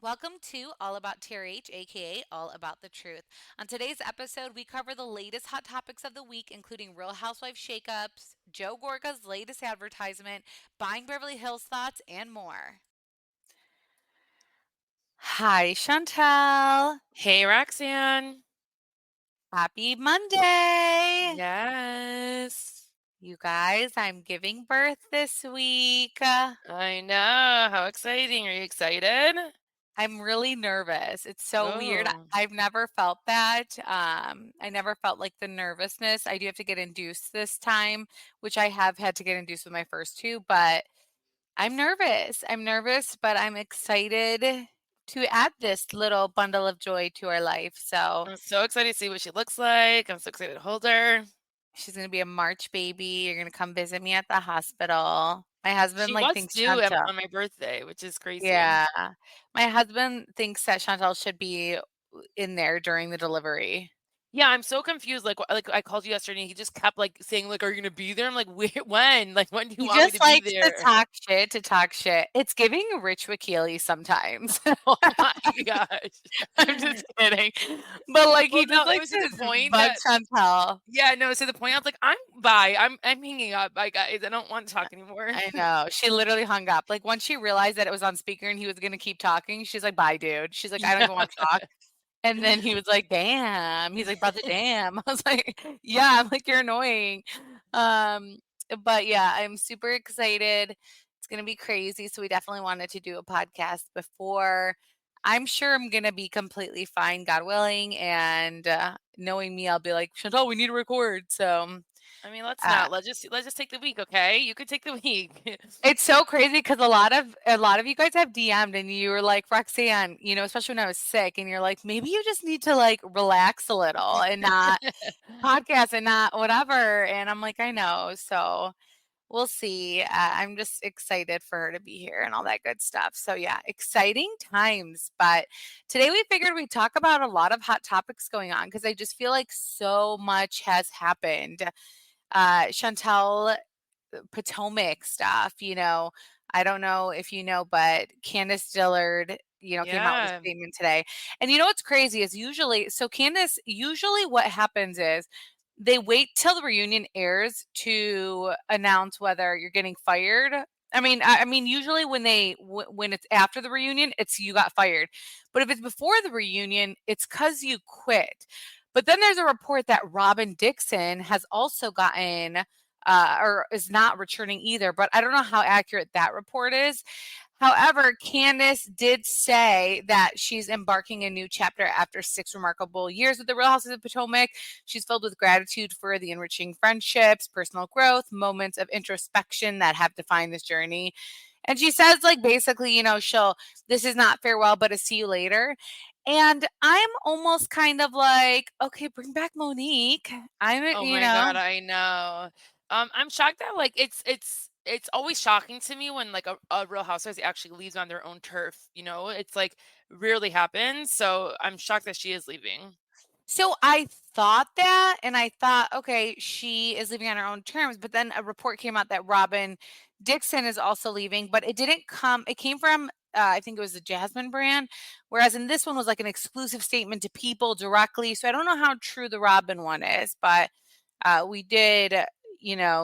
Welcome to All About TRH, aka All About the Truth. On today's episode, we cover the latest hot topics of the week, including Real Housewives Shakeups, Joe Gorga's latest advertisement, buying Beverly Hills thoughts, and more. Hi, Chantel. Hey, Roxanne. Happy Monday. Yes. You guys, I'm giving birth this week. I know. How exciting. Are you excited? I'm really nervous. It's so weird. Oh, I've never felt that. I never felt like the nervousness. I do have to get induced this time, which I have had to get induced with my first two, but I'm nervous. I'm nervous, but I'm excited to add this little bundle of joy to our life. So I'm so excited to see what she looks like. I'm so excited to hold her. she's gonna be a March baby. You're gonna come visit me at the hospital. My husband She like was thinks due Chantel. on my birthday, which is crazy. Yeah. My husband thinks that Chantel should be in there during the delivery. Yeah, I'm so confused. Like I called you yesterday and he just kept like saying, like, are you gonna be there? I'm like, wait, when? Like, when do you He want me to just be likes there? to talk shit. It's giving Rich Wakili sometimes. Oh my gosh. I'm just kidding. But, like, Well, he no, just it likes was to the to point bug that Chantel. yeah, no, to the point I was like, I'm hanging up. Bye guys. I don't want to talk anymore. I know. She literally hung up. Like, once she realized that it was on speaker and he was gonna keep talking, she's like, "Bye, dude." She's like, "I don't Yeah. even wanna talk." And then he was like, "Damn." He's like, "Brother, damn." I was like, "Yeah." I'm like, "You're annoying." Um, but yeah, I'm super excited. It's gonna be crazy. So we definitely wanted to do a podcast before. I'm sure I'm gonna be completely fine, God willing. And knowing me, I'll be like, Chantal, we need to record. So I mean, let's uh, not. Let's just take the week, okay? You could take the week. it's so crazy because a lot of you guys have DM'd and you were like, Roxanne, especially when I was sick, and you're like, maybe you just need to like relax a little and not podcast and not whatever. And I'm like, I know. So we'll see. I'm just excited for her to be here and all that good stuff. So yeah, exciting times. But today we figured we'd talk about a lot of hot topics going on because I just feel like so much has happened. Chantel Potomac stuff, I don't know if you know, but Candace Dillard, came out with a Yeah. statement today. And you know what's crazy is Candace, usually what happens is they wait till the reunion airs to announce whether you're getting fired. I mean, usually when it's after the reunion, it's you got fired. But if it's before the reunion, it's because you quit. But then there's a report that Robin Dixon has also gotten or is not returning either. But I don't know how accurate that report is. However, Candace did say that she's embarking a new chapter after 6 remarkable years with the Real Houses of Potomac. She's filled with gratitude for the enriching friendships, personal growth, moments of introspection that have defined this journey. And she says, like, basically, this is not farewell, but a see you later. And I'm almost kind of like, okay, bring back Monique. Oh my God, I know. I'm shocked that like it's always shocking to me when like a Real Housewives actually leaves on their own turf. It's like rarely happens. So I'm shocked that she is leaving. So I thought that, and I thought, okay, she is leaving on her own terms. But then a report came out that Robin Dixon is also leaving, but it came from, I think it was the Jasmine brand. Whereas in this one was like an exclusive statement to people directly. So I don't know how true the Robin one is, but we did,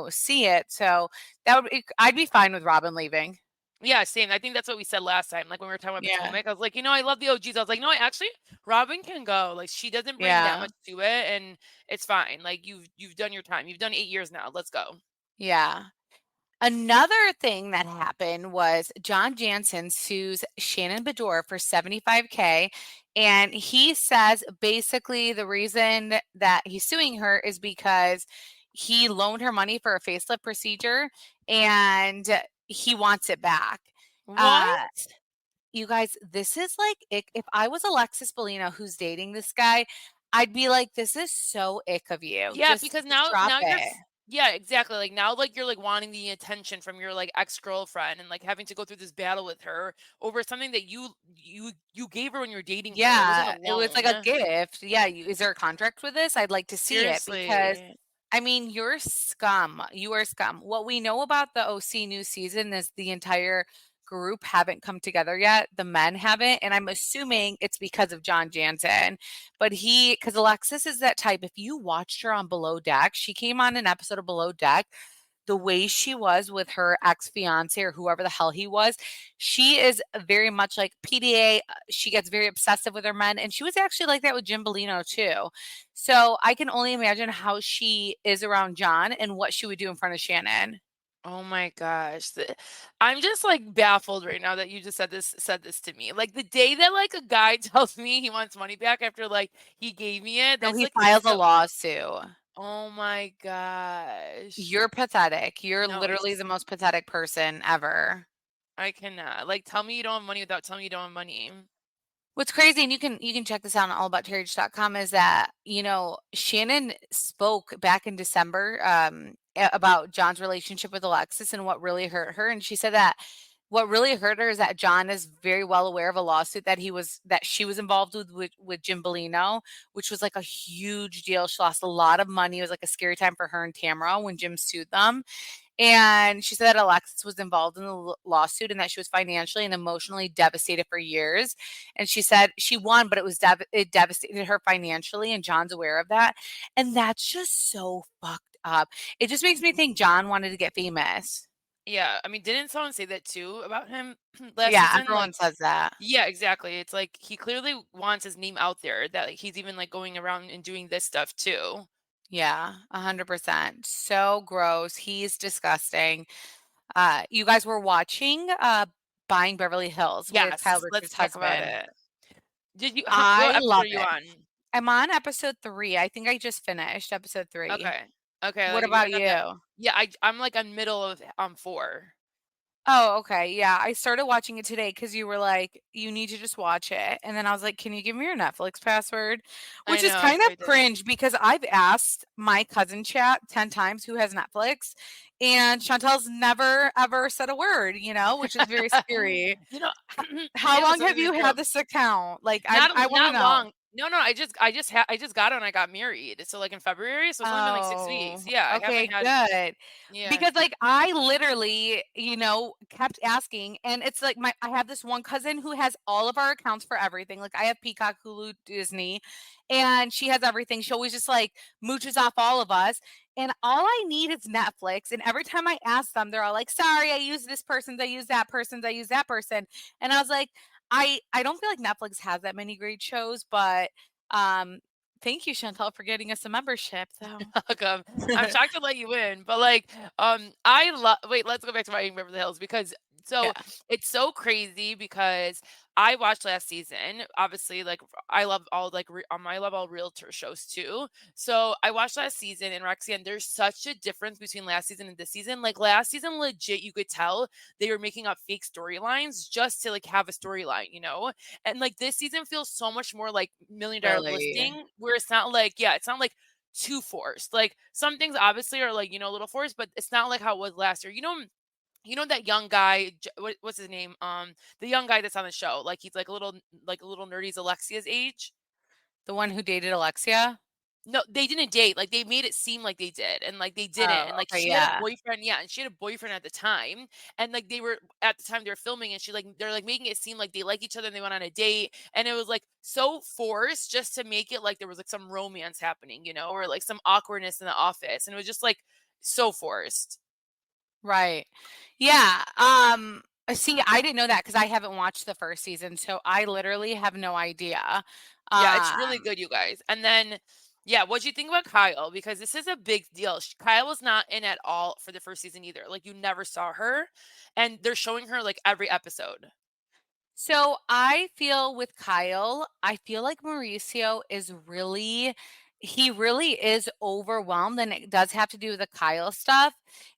see it. So I'd be fine with Robin leaving. Yeah, same. I think that's what we said last time. Like when we were talking about Yeah. Potomac, I was like, I love the OGs. I was like, no, actually, Robin can go. Like she doesn't bring that Yeah. much to it, and it's fine. Like you've done your time. You've done 8 years now. Let's go. Yeah. Another thing that happened was John Jansen sues Shannon Bedore for 75K. And he says basically the reason that he's suing her is because he loaned her money for a facelift procedure and he wants it back. What? Uh, you guys, this is like if I was Alexis Bellino who's dating this guy, I'd be like, this is so ick of you. Yeah, Just because now drop now it. yeah, exactly. Like now like you're like wanting the attention from your like ex-girlfriend and like having to go through this battle with her over something that you gave her when you were dating her. It wasn't a Yeah, it was like a loan. gift. Yeah, is there a contract with this? I'd like to see it because, Seriously. I mean, you're scum. You are scum. What we know about the OC new season is the entire group haven't come together yet. The men haven't, and I'm assuming it's because of John Jansen. But because Alexis is that type, if you watched her on Below Deck, she came on an episode of Below Deck, the way she was with her ex-fiance or whoever the hell he was, she is very much like PDA. She gets very obsessive with her men, and she was actually like that with Jim Bellino too. So I can only imagine how she is around John and what she would do in front of Shannon. Oh my gosh. I'm just like baffled right now that you just said this to me. Like the day that like a guy tells me he wants money back after like he gave me it, No, that's he like files a so lawsuit. oh my gosh. You're pathetic. You're No, literally it's the most pathetic person ever. I cannot. Like tell me you don't have money without telling me you don't have money. What's crazy, and you can check this out on allaboutterriage.com, is that, Shannon spoke back in December, about John's relationship with Alexis and what really hurt her, and she said that what really hurt her is that John is very well aware of a lawsuit that she was involved with Jim Bellino, which was like a huge deal. She lost a lot of money. It was like a scary time for her and Tamara when Jim sued them. And she said that Alexis was involved in the lawsuit and that she was financially and emotionally devastated for years. And she said she won, but it devastated her financially, and John's aware of that. And that's just so fucked up. It just makes me think John wanted to get famous. Yeah, I mean, didn't someone say that too about him last Yeah, season? Like everyone says that. yeah, exactly. It's like he clearly wants his name out there that like, he's even like going around and doing this stuff too. Yeah, 100%. So gross. He's disgusting. You guys were watching Buying Beverly Hills with Kyle Yes, Richards' let's talk about husband. it. What I episode love are you it. on? I'm on episode 3. I think I just finished episode 3. Okay. Okay, What like you're about not that you? yeah, I'm like on middle of 4. Oh, okay. Yeah, I started watching it today because you were like, "You need to just watch it." And then I was like, "Can you give me your Netflix password?" I Which is know, I kind saw of you did. cringe because I've asked my cousin chat 10 times who has Netflix, and Chantel's never ever said a word, which is very scary. You know, How I have long have something to you tell. had this account? Like, I wanna Not know. long. No, I just got it when I got married. So like in February, so it's only been like 6 Oh, weeks. Yeah, I haven't okay, had good. yeah. Because, like, I literally, kept asking, and it's like I have this one cousin who has all of our accounts for everything. Like, I have Peacock, Hulu, Disney, and she has everything. She always just, like, mooches off all of us, and all I need is Netflix, and every time I ask them, they're all like, "Sorry, I use this person's, I use that person's, I use that person." And I was like, I don't feel like Netflix has that many great shows, but, um, thank you, Chantal, for getting us a membership, though. Welcome. I'm shocked to let you in, but like, I love. Wait, let's go back to Fighting Beverly Hills because so Yeah. it's so crazy because I watched last season. Obviously, like I love all I love all realtor shows too. So I watched last season and Roxanne. There's such a difference between last season and this season. Like last season, legit, you could tell they were making up fake storylines just to like have a storyline, And like this season feels so much more like Million Dollar Really? Listing, where it's not like yeah, it's not like too forced. Like some things obviously are like, a little forced, but it's not like how it was last year. You know that young guy, what's his name? The young guy that's on the show. Like he's like a little nerdy. He's Alexia's age. The one who dated Alexia? No, they didn't date. Like they made it seem like they did, and like they didn't. Oh, And like okay, she had a yeah. boyfriend, yeah, and she had a boyfriend at the time. And like they were at the time they were filming, and they're like making it seem like they like each other and they went on a date, and it was like so forced just to make it like there was like some romance happening, or like some awkwardness in the office, and it was just like so forced. Right. Yeah, see, I didn't know that because I haven't watched the 1st season, so I literally have no idea. Yeah, it's really Um, good, you guys. And then, yeah, what'd you think about Kyle? Because this is a big deal. Kyle was not in at all for the first season either. Like, you never saw her, and they're showing her like every episode. so I feel with Kyle, I feel like Mauricio is he really is overwhelmed, and it does have to do with the Kyle stuff.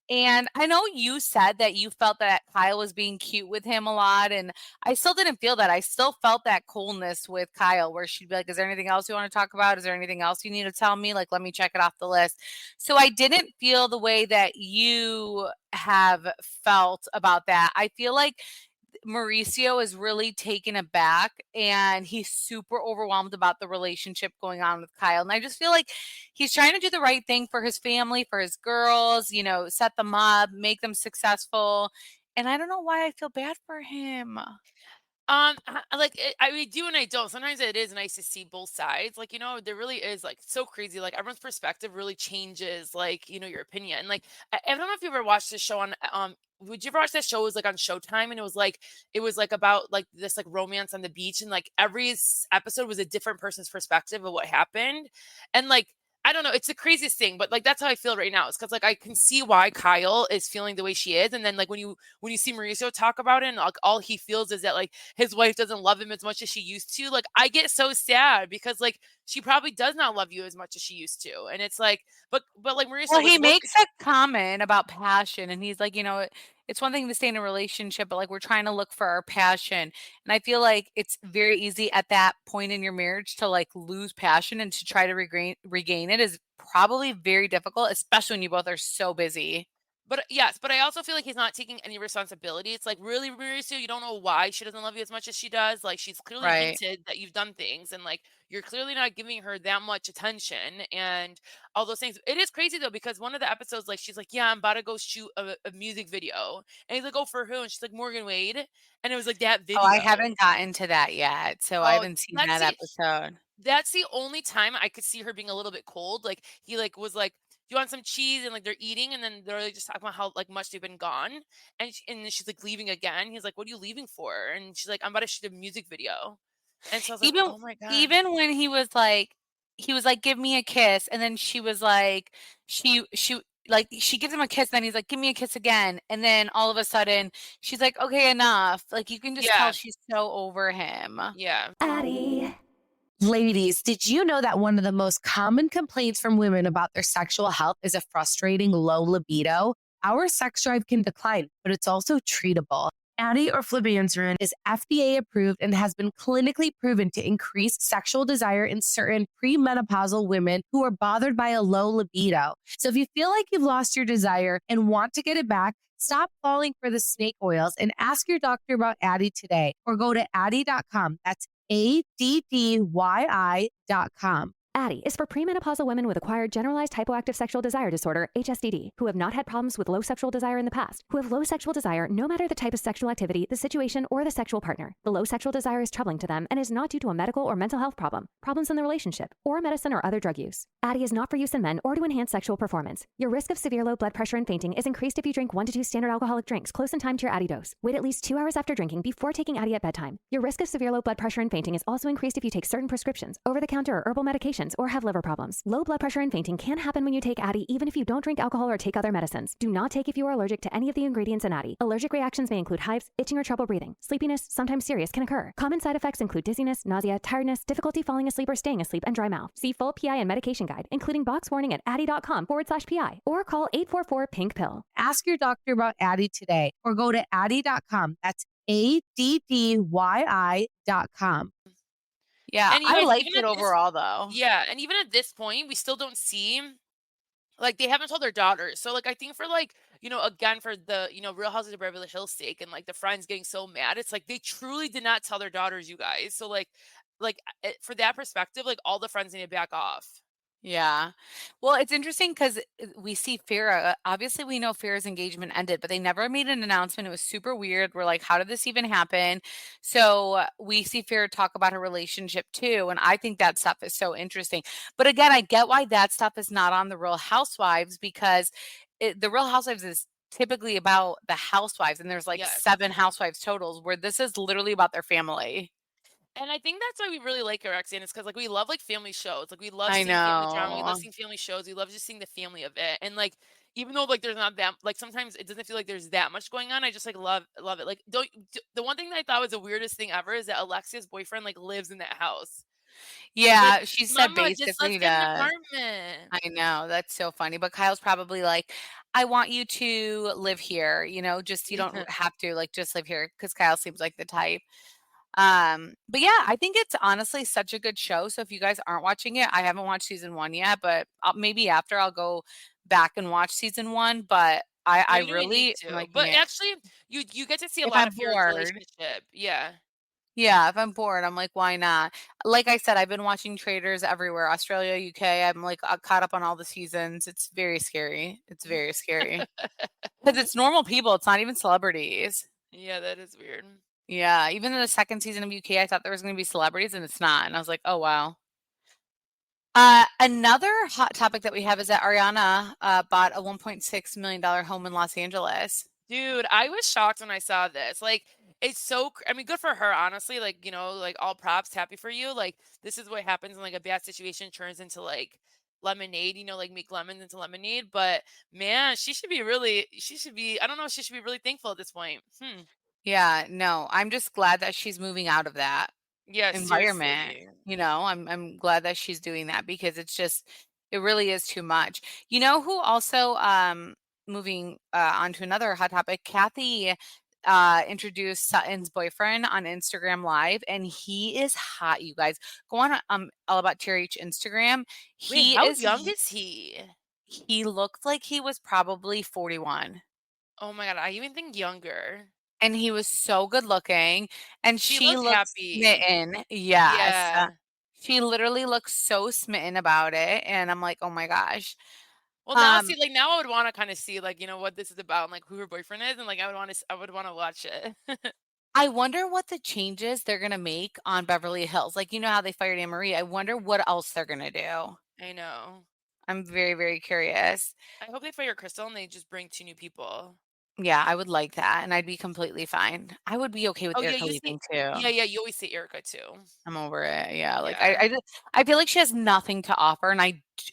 And I know you said that you felt that Kyle was being cute with him a lot, and I still didn't feel that. I still felt that coldness with Kyle where she'd be like, "Is there anything else you want to talk about? Is there anything else you need to tell me? Like, let me check it off the list." So I didn't feel the way that you have felt about that. I feel like Mauricio is really taken aback and he's super overwhelmed about the relationship going on with Kyle. And I just feel like he's trying to do the right thing for his family, for his girls, set them up, make them successful. and I don't know why I feel bad for him. Like, I mean, do and I don't. Sometimes it is nice to see both sides. Like, there really is like so crazy. Like everyone's perspective really changes, like, your opinion. Like, I don't know if you ever watched this show on would you ever watch that show? It was like on Showtime, and it was like about like this like romance on the beach, and like every episode was a different person's perspective of what happened. And like I don't know, it's the craziest thing, but like that's how I feel right now. It's because like I can see why Kyle is feeling the way she is. And then like when you see Mauricio talk about it, and like all he feels is that like his wife doesn't love him as much as she used to. Like I get so sad because like she probably does not love you as much as she used to. And it's like, but like Well, Mauricio, like he look, makes a comment about passion, and he's like, it's one thing to stay in a relationship, but like we're trying to look for our passion. And I feel like it's very easy at that point in your marriage to like lose passion, and to try to regain it is probably very difficult, especially when you both are so busy. but yes, but I also feel like he's not taking any responsibility. It's like, really, Mauricio, you don't know why she doesn't love you as much as she does. Like she's clearly Right. hinted that you've done things, and like you're clearly not giving her that much attention and all those things. It is crazy though, because one of the episodes, like she's like, yeah, I'm about to go shoot a music video. And he's like, oh, for who? And she's like, Morgan Wade. And it was like that Oh, I video. haven't gotten to that yet, so I Oh, haven't seen that's that the episode. that's the only time I could see her being a little bit cold. Like he like was like, "Do you want some cheese?" And like they're eating, and then they're like just talking about how like much they've been gone, and then she's like leaving again. He's like, "What are you leaving for?" And she's like, "I'm about to shoot a music video." And so I was like, Even "Oh my god." even when he was like, "Give me a kiss," and then she was like, she gives him a kiss, then he's like, "Give me a kiss again," and then all of a sudden she's like, "Okay, enough." Like you can just tell Yeah, she's so over him. yeah. Addie. Ladies, did you know that one of the most common complaints from women about their sexual health is a frustrating low libido? Our sex drive can decline, but it's also treatable. Addie or flibanserin is FDA approved and has been clinically proven to increase sexual desire in certain premenopausal women who are bothered by a low libido. So if you feel like you've lost your desire and want to get it back, stop falling for the snake oils and ask your doctor about Addie today, or go to Addie.com. That's ADDYI.com. Addie is for premenopausal women with acquired generalized hypoactive sexual desire disorder, HSDD, who have not had problems with low sexual desire in the past, who have low sexual desire no matter the type of sexual activity, the situation, or the sexual partner. The low sexual desire is troubling to them and is not due to a medical or mental health problem, problems in the relationship, or medicine or other drug use. Addie is not for use in men or to enhance sexual performance. Your risk of severe low blood pressure and fainting is increased if you drink 1 to 2 standard alcoholic drinks close in time to your Addie dose. Wait at least 2 hours after drinking before taking Addie at bedtime. Your risk of severe low blood pressure and fainting is also increased if you take certain prescriptions, over-the-counter or herbal medications, or have liver problems. Low blood pressure and fainting can happen when you take Addie even if you don't drink alcohol or take other medicines. Do not take if you are allergic to any of the ingredients in Addie. Allergic reactions may include hives, itching or trouble breathing. Sleepiness, sometimes serious, can occur. Common side effects include dizziness, nausea, tiredness, difficulty falling asleep or staying asleep, and dry mouth. See full PI and medication guide, including box warning at addie.com/PI, or call 844-PINK-PILL. Ask your doctor about Addie today, or go to Addie.com. That's ADDYI.com. Yeah, And you I guys, liked even it at this, overall though. yeah, and even at this point, we still don't see like they haven't told their daughters. So like I think for like, again for the, Real Houses of Beverly Hills sake, and like the friends getting so mad, it's like they truly did not tell their daughters, you guys. So like for that perspective, like all the friends need to back off. Yeah. Well, it's interesting because we see Farrah. Obviously, we know Farrah's engagement ended, but they never made an announcement. It was super weird. We're like, how did this even happen? So we see Farrah talk about her relationship too. And I think that stuff is so interesting. But again, I get why that stuff is not on the Real Housewives, because the Real Housewives is typically about the housewives. And there's like Yes. 7 housewives totals, where this is literally about their family. And I think that's why we really like Erexian, is because like we love like family shows. Like we love I seeing family drama. We love know. seeing family shows. We love just seeing the family of it. And like even though like there's not that like sometimes it doesn't feel like there's that much going on. I just like love it. Like the one thing that I thought was the weirdest thing ever is that Alexia's boyfriend like lives in that house. Like, Yeah, she said Mama, just let's basically get an that. apartment. I know, that's so funny, but Kyle's probably like, "I want you to live here, just you don't Yeah. have to, like, just live here," because Kyle seems like the type. But yeah, I think it's honestly such a good show, so if you guys aren't watching it, I haven't watched season 1 yet, but maybe after I'll go back and watch season 1, but I No, you don't even need really am to. liking But it. actually, you get to see a If lot I'm of Farrah's bored. relationship. Yeah. Yeah, if I'm bored, I'm like, "Why not?" Like I said, I've been watching Traders everywhere, Australia, UK, I'm, like, caught up on all the seasons. It's very scary. It's very scary. 'Cause it's normal people, it's not even celebrities. Yeah, that is weird. Yeah, even in the 2nd season of UK, I thought there was gonna be celebrities, and it's not, and I was like, "Oh, wow." Another hot topic that we have is that Ariana, bought a $1.6 million home in Los Angeles. Dude, I was shocked when I saw this. Like, it's so I mean, good for her, honestly. Like, like all props, happy for you. Like, this is what happens when like a bad situation turns into like lemonade, like make lemons into lemonade. But man, she should be, I don't know, she should be really thankful at this point. Hmm. Yeah, no, I'm just glad that she's moving out of that Yeah, environment, seriously. I'm glad that she's doing that because it's just it really is too much. You know who also, moving, on to another hot topic, Kathy, introduced Sutton's boyfriend on Instagram Live, and he is hot, you guys. Go on, All About TRH Instagram. Wait, He how is young is he? he looked like he was probably 41. Oh my God, I even think younger. And he was so good looking, and She she looked looked happy. smitten. Yes. Yeah. She literally looks so smitten about it, and I'm like, "Oh my gosh." Well, now Um, see, like now I would want to kind of see like what this is about and like who her boyfriend is, and like I would want to watch it. I wonder what the changes they're gonna make on Beverly Hills. Like, you know how they fired Anne Marie? I wonder what else they're gonna do. I know. I'm very, very curious. I hope they fire Crystal and they just bring 2 new people. Yeah, I would like that, and I'd be completely fine. I would be okay with Oh, yeah, Erica you say leaving too. yeah, yeah, you always say Erica too. I'm over it. Yeah, like Yeah. I feel like she has nothing to offer, and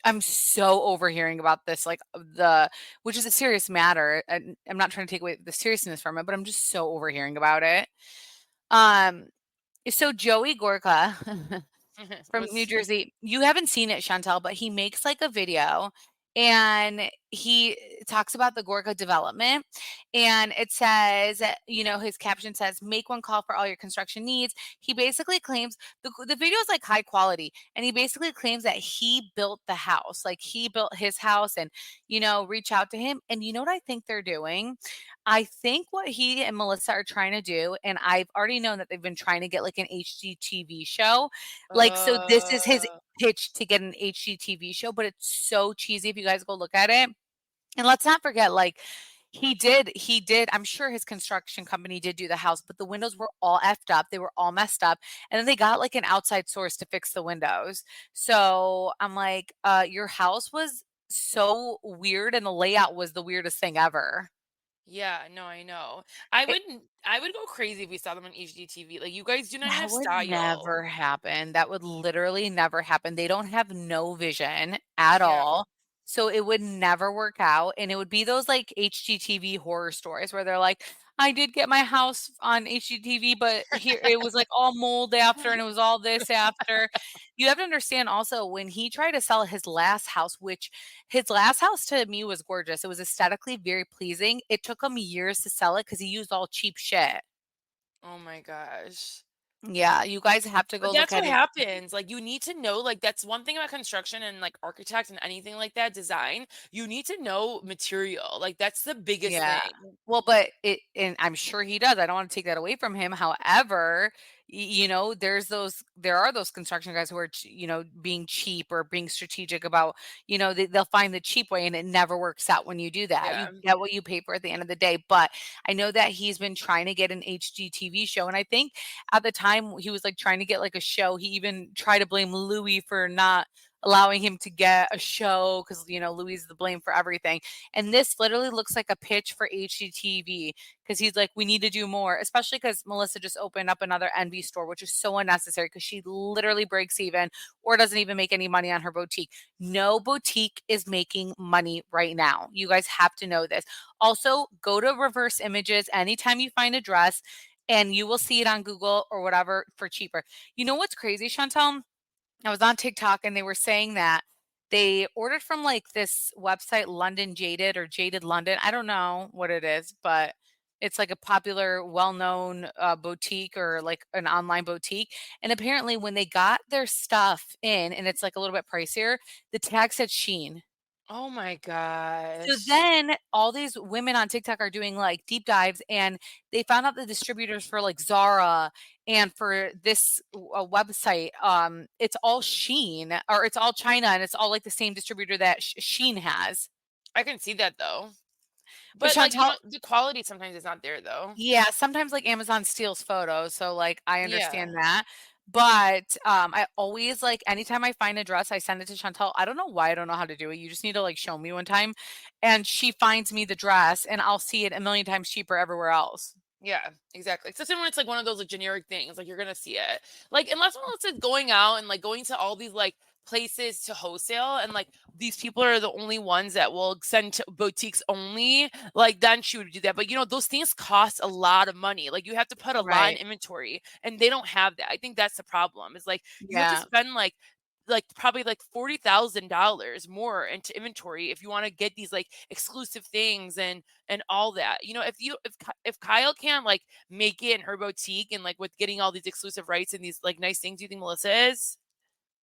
I'm so overhearing about this, like the which is a serious matter. And I'm not trying to take away the seriousness from it, but I'm just so overhearing about it. Um, so Joey Gorga from New What's Jersey. You haven't seen it, Chantel, but he makes like a video and he talks about the Gorga development. And it says, his caption says, make one call for all your construction needs. He basically claims the video is like high quality. And he basically claims that he built the house, like he built his house and, reach out to him. And you know what I think they're doing? I think what he and Melissa are trying to do, and I've already known that they've been trying to get like an HGTV show, like, so this is his uh pitch to get an HGTV show, but it's so cheesy if you guys go look at it. And let's not forget, like, he did, I'm sure his construction company did do the house, but the windows were all effed up. They were all messed up. And then they got like an outside source to fix the windows. So I'm like, your house was so weird and the layout was the weirdest thing ever. yeah, no, I know. I would go crazy if we saw them on HGTV. Like you guys do not even That have would style. never happen. That would literally never happen. They don't have no vision at Yeah. all. So it would never work out. And it would be those like HGTV horror stories where they're like, I did get my house on HGTV, but here it was like all mold after and it was all this after. You have to understand also when he tried to sell his last house, which his last house to me was gorgeous. It was aesthetically very pleasing. It took him years to sell it because he used all cheap shit. Oh my gosh. Yeah, you guys have to But go look that's at what it. happens. Like you need to know, like that's one thing about construction and like architects and anything like that, design. You need to know material. Like that's the biggest Yeah. thing. Well, but and I'm sure he does. I don't want to take that away from him. However, there are those construction guys who are, being cheap or being strategic about, they'll find the cheap way and it never works out when you do that. You Yeah. get what you pay for at the end of the day. But I know that he's been trying to get an HGTV show. And I think at the time he was like trying to get like a show. He even tried to blame Louis for not allowing him to get a show because, Louis is the blame for everything. And this literally looks like a pitch for HGTV because he's like, we need to do more, especially because Melissa just opened up another NB store, which is so unnecessary because she literally breaks even or doesn't even make any money on her boutique. No boutique is making money right now. You guys have to know this. Also, go to reverse images anytime you find a dress and you will see it on Google or whatever for cheaper. You know what's crazy, Chantel? I was on TikTok and they were saying that they ordered from like this website, London Jaded or Jaded London. I don't know what it is, but it's like a popular, well known boutique or like an online boutique. And apparently, when they got their stuff in and it's like a little bit pricier, the tag said Sheen. Oh my So gosh. then all these women on TikTok are doing, like, deep dives, and they found out the distributors for, like, Zara and for this website, it's all Shein, or it's all China, and it's all, like, the same distributor that Shein has. I can see that though. But But, like, Chantal the quality sometimes is not there though. Yeah, sometimes, like, Amazon steals photos, so, like, I Yeah. understand that, but, I always, like, anytime I find a dress, I send it to Chantal. I don't know why I don't know how to do it, you just need to, like, show me one time, and she finds me the dress, and I'll see it a million times cheaper everywhere else. Yeah, exactly. Especially when it's like one of those like generic things, like you're gonna see it. Like unless it's going out and like going to all these like places to wholesale and like these people are the only ones that will send to boutiques only, like then she would do that. But those things cost a lot of money. Like you have to put a lot in Right. inventory and they don't have that. I think that's the problem. Is like you have to Yeah. spend like probably like $40,000 more into inventory if you want to get these like exclusive things and all that. If Kyle can't like make it in her boutique and like with getting all these exclusive rights and these like nice things, you think Melissa is?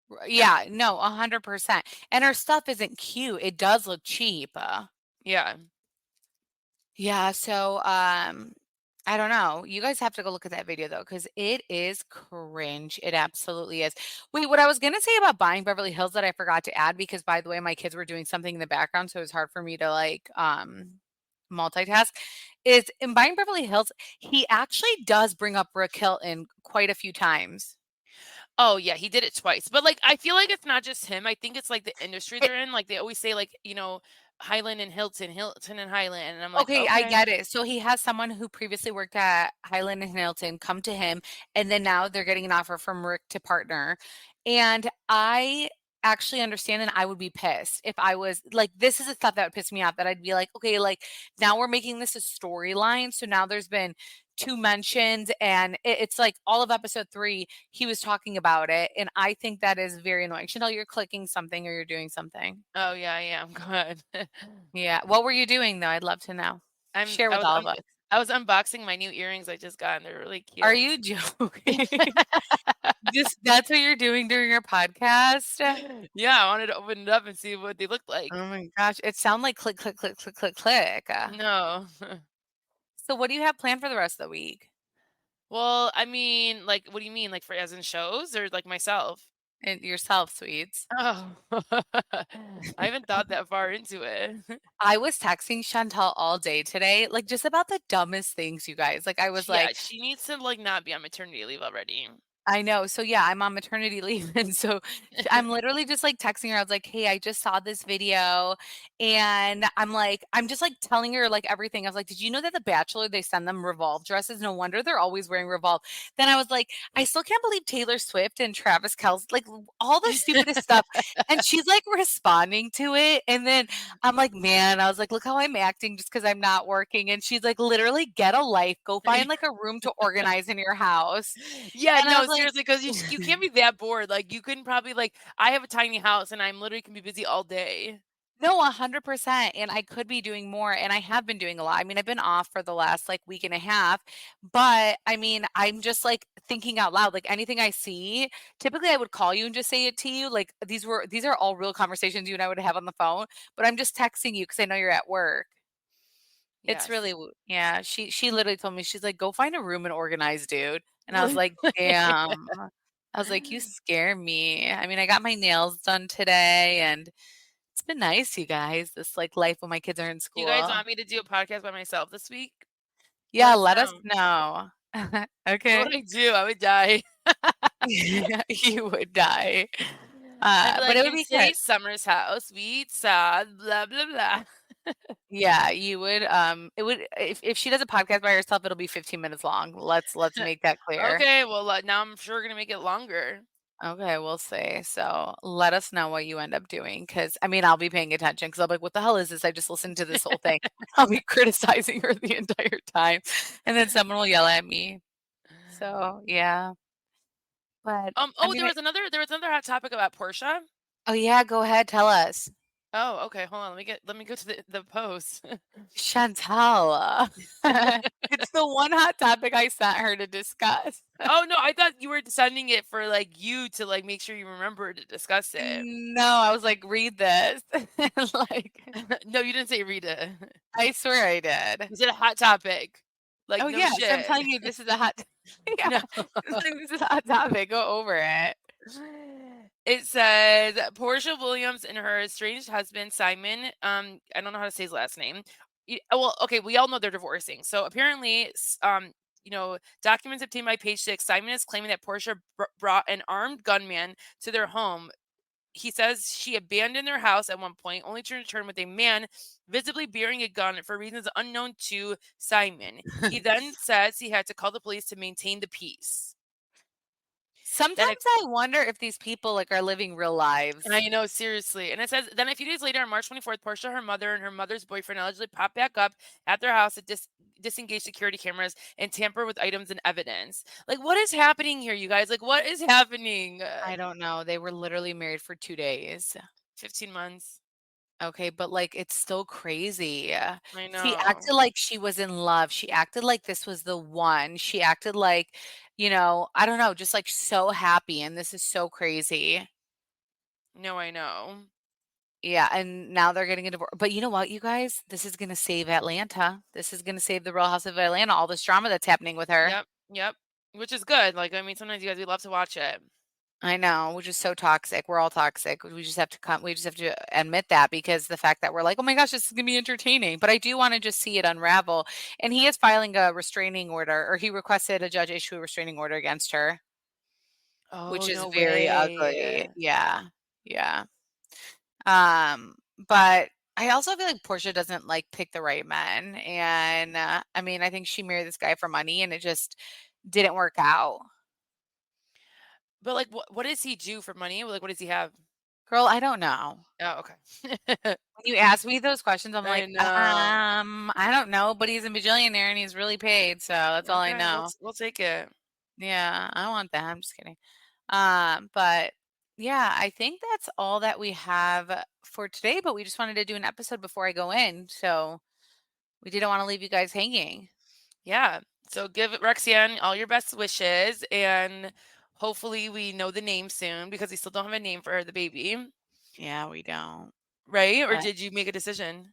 No. Yeah, no, 100%, and her stuff isn't cute, it does look cheap. Yeah. Yeah, so, I don't know. You guys have to go look at that video though, because it is cringe. It absolutely is. Wait, what I was gonna say about buying Beverly Hills that I forgot to add, because by the way, my kids were doing something in the background, so it was hard for me to like multitask, is in buying Beverly Hills, he actually does bring up Brooke Hilton quite a few times. Oh yeah, he did it twice. But like I feel like it's not just him. I think it's like the industry they're in. Like they always say like, Highland and Hilton, Hilton and Highland. And I'm like, Okay, I okay. get it. So he has someone who previously worked at Highland and Hamilton come to him, and then now they're getting an offer from Rick to partner. And I actually understand, and I would be pissed if I was like, this is the stuff that would piss me off. That I'd be like, okay, like now we're making this a storyline. So now there's been two mentions, and it's like all of episode 3, he was talking about it, and I think that is very annoying. Chanel, you're clicking something or you're doing something. Oh yeah, yeah, I'm good. Yeah. What were you doing though? I'd love to know. I'm Share I with was all of un- us. I was unboxing my new earrings I just got and they're really Are cute. you joking? Just that's what you're doing during your podcast? Yeah, I wanted to open it up and see what they look like. Oh my gosh, it sound like click, click, click, click, click, click. No. So what do you have planned for the rest of the week? Well, I mean, like, what do you mean? Like for as in shows or like myself? And yourself, sweets. Oh. I haven't thought that far into it. I was texting Chantal all day today, like just about the dumbest things, you guys. Like I was Yeah, like, she needs to like not be on maternity leave already. I know. So yeah, I'm on maternity leave. And so I'm literally just like texting her. I was like, hey, I just saw this video. And I'm just like telling her like everything. I was like, did you know that The Bachelor, they send them Revolve dresses? No wonder they're always wearing Revolve. Then I was like, I still can't believe Taylor Swift and Travis Kelce, like all the stupidest stuff. And she's like responding to it. And then I'm like, man, I was like, look how I'm acting just because I'm not working. And she's like, literally get a life. Go find like a room to organize in your house. Yeah, And I no, was like, seriously, because you can't be that bored. Like you couldn't probably like I have a tiny house and I'm literally can be busy all day. no, 100%, and I could be doing more, and I have been doing a lot. I mean, I've been off for the last, like, week and a half, but, I mean, I'm just, like, thinking out loud, like, anything I see typically, I would call you and just say it to you, like, these are all real conversations you and I would have on the phone, but I'm just texting you because I know you're at work. It's really Yes. yeah, she literally told me, she's like, "Go find a room and organize, dude," and I was like, "Damn." I was like, "You scare me." I mean, I got my nails done today, and it's been nice, you guys, this, like, life when my kids are in Do you guys school. want me to do a podcast by myself this week? Let Yeah, us let us know. know. What Okay. would I do? I would die. You would die. I'd be But it like, would in be good. today's Summer's house, we eat sad, blah blah blah. Yeah, you would, it would if she does a podcast by herself, it'll be 15 minutes long. Let's make that clear. Okay, well now I'm sure gonna make it longer. Okay, we'll see. So, let us know what you end up doing, because I mean, I'll be paying attention because 'cause I'll be like, "What the hell is this? I just listened to this whole thing." I'll be criticizing her the entire time, and then someone will yell at me. So, yeah. But, I Oh, mean, there was another hot topic about Portia. oh, yeah, go ahead, tell us. Oh, okay. Hold on. Let me go to the post. Chantel. It's the one hot topic I sent her to discuss. Oh no, I thought you were sending it for like you to like make sure you remember to discuss it. No, I was like, read this. Like, No, you didn't say read it. I swear I did. You said a hot topic. Like Oh no yes, I'm shit. telling you this is a hot yeah, No. it's like, this is a hot topic. Go over it. It says Portia Williams and her estranged husband Simon. I don't know how to say his last name. Well, okay, we all know they're divorcing. So apparently, documents obtained by Page Six, Simon is claiming that Portia brought an armed gunman to their home. He says she abandoned their house at one point, only to return with a man visibly bearing a gun for reasons unknown to Simon. He then says he had to call the police to maintain the peace. Sometimes I wonder if these people like are living real lives. I know, seriously. And it says, then a few days later, on March 24th, Portia, her mother, and her mother's boyfriend allegedly popped back up at their house to disengage security cameras and tamper with items and evidence. Like, what is happening here, you guys? Like, what is happening? I don't know. They were literally married for 2 days. 15 months. Okay, but like it's still crazy. I She know. acted like she was in love. She acted like this was the one. She acted like, I don't know, just like so happy. And this is so crazy. No, I know. Yeah. And now they're getting a divorce. But you know what, you guys? This is going to save Atlanta. This is going to save the Real House of Atlanta, all this drama that's happening with her. Yep. Which is good. Like, I mean, sometimes you guys, we love to watch it. I know, which is so toxic. We're all toxic. We just have to admit that because the fact that we're like, oh my gosh, this is gonna be entertaining. But I do want to just see it unravel. And he is filing a restraining order, or he requested a judge issue a restraining order against her, which Oh, is no very way. ugly. Yeah. Yeah. But I also feel like Portia doesn't like pick the right men. And I mean, I think she married this guy for money and it just didn't work out. But like, what does he do for money? Like, what does he have? Girl, I don't know. Oh, okay. When you ask me those questions, I'm I like, know. I don't know, but he's a bajillionaire and he's really paid, so that's all I Okay, know. we'll take it. Yeah, I want that. I'm just kidding. But yeah, I think that's all that we have for today, but we just wanted to do an episode before I go in, so we didn't want to leave you guys hanging. Yeah. So give Rexian all your best wishes, and hopefully we know the name soon because we still don't have a name for the baby, Yeah, we don't. right? Or But did you make a decision?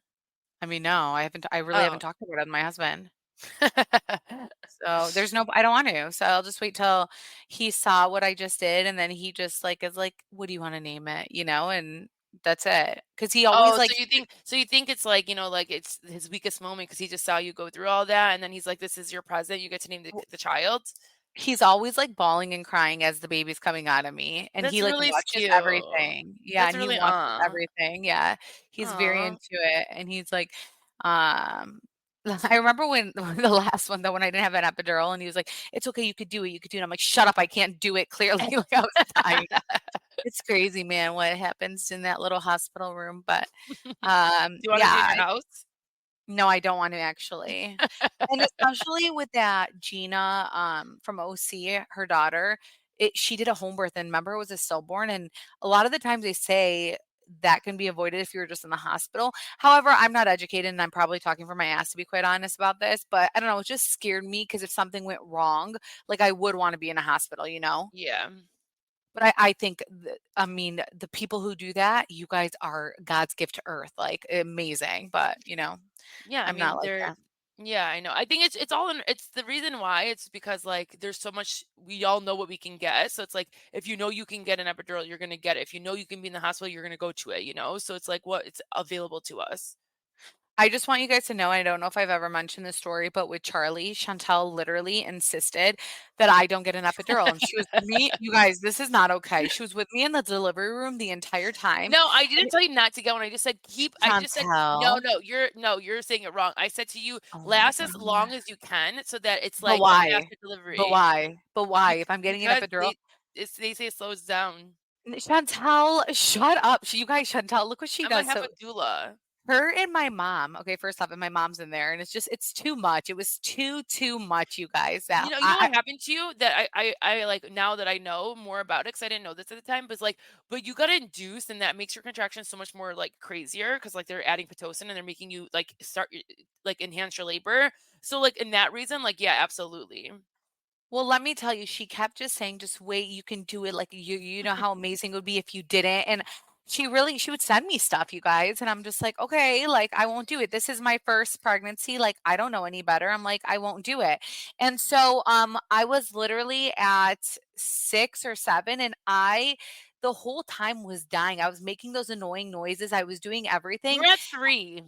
I mean, no, I really Oh. haven't talked about it with my husband. So there's no I don't want to. So I'll just wait till he saw what I just did and then he just like is like, "What do you want to name it?" And that's it. Cuz he always Oh, like so you think it's like, like it's his weakest moment because he just saw you go through all that, and then he's like, "This is your present. You get to name the child." he's always like bawling and crying as the baby's coming out of me and That's he like really watches cute. everything. Yeah, That's and he really watches everything. Yeah. He's very aw. into it and he's like um I remember when the last one though when I didn't have an epidural and he was like, "It's okay, you could do it. You could do it." I'm like, "Shut up. I can't do it." Clearly like I was dying. It's crazy, man, what happens in that little hospital room, but, Do you wanna do it in yeah, your house? no, I don't want to actually. And especially with that Gina, from OC, her daughter, she did a home birth and remember it was a stillborn, and a lot of the times they say that can be avoided if you're just in the hospital. However, I'm not educated and I'm probably talking from my ass to be quite honest about this, but I don't know, it just scared me because if something went wrong, like I would wanna be in a hospital? Yeah. But I think I mean, the people who do that, you guys are God's gift to earth, like, amazing, but, Yeah, I I'm not mean, like that. yeah, I know. I think it's all in it's the reason why it's because like there's so much we all know what we can get. So it's like if you know you can get an epidural, you're gonna get it. If you know you can be in the hospital, you're gonna go to it. So it's like what it's available to us. I just want you guys to know, I don't know if I've ever mentioned this story, but with Charlie, Chantel literally insisted that I don't get an epidural, and she was with me you guys, this is not okay. She was with me in the delivery room the entire time, No, I didn't and tell you not to get one. I just said I just said Chantel no, you're saying it wrong. I said to you, oh my last as god. long as you can so that it's But like a why? faster But delivery. why? But why? If I'm getting an Because epidural they say it slows down. Chantel, shut up. You guys, Chantel, look what she I'm gonna does. have So a doula. Her and my mom. Okay, first off, and my mom's in there, and it's too much. It was too much, you guys. That You know what happened to you that I like now that I know more about it because I didn't know this at the time, but you got induced and that makes your contractions so much more like crazier because like they're adding Pitocin and they're making you like start like enhance your labor. So like in that reason, like yeah, absolutely. Well, let me tell you, she kept just saying, "Just wait, you can do it. Like you know how amazing it would be if you didn't." And she would send me stuff, you guys, and I'm just like, "Okay, like I won't do it. This is my first pregnancy. Like I don't know any better." I'm like, "I won't do it." And so I was literally at 6 or 7 and I the whole time was dying. I was making those annoying noises. I was doing everything. You're at 3.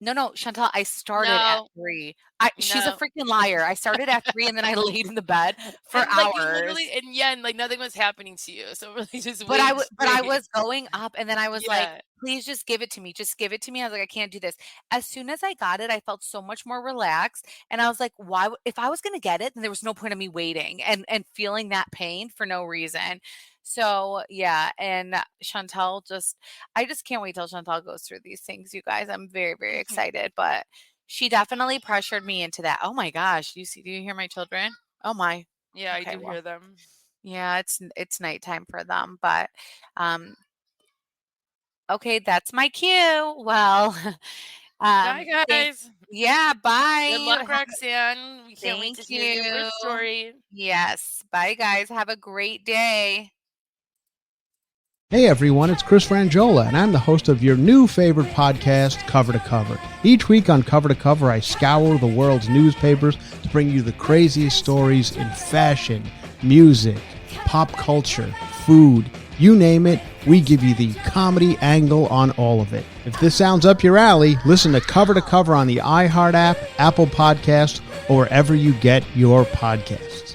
No, Chantal, I started at No, 3. She's a no. freaking liar. I started at 3 and then I laid in the bed for And like you hours. literally and yeah, and like nothing was happening to you. So really just But wait I straight. was going up and then I was like, Yeah. "Please just give it to me. Just give it to me." I was like, "I can't do this." As soon as I got it, I felt so much more relaxed and I was like, "Why if I was gonna get it, then there was no point in me waiting and feeling that pain for no reason." So, yeah, and Chantal I just can't wait till Chantal goes through these things, you guys. I'm very, very excited, but she definitely pressured me into that. Oh my gosh, do you hear my children? Oh my. Yeah, I Okay, do well, hear them. yeah, it's nighttime for them, but um okay, that's my cue. Well, Bye thank guys. yeah, Good bye. luck, Roxanne. We can't wait Thank to hear your birth you. story. Yes, bye guys. Have a great day. Hey everyone, it's Chris Frangiola, and I'm the host of your new favorite podcast, Cover to Cover. Each week on Cover to Cover, I scour the world's newspapers to bring you the craziest stories in fashion, music, pop culture, food, you name it, we give you the comedy angle on all of it. If this sounds up your alley, listen to Cover on the iHeart app, Apple Podcast, or wherever you get your podcasts.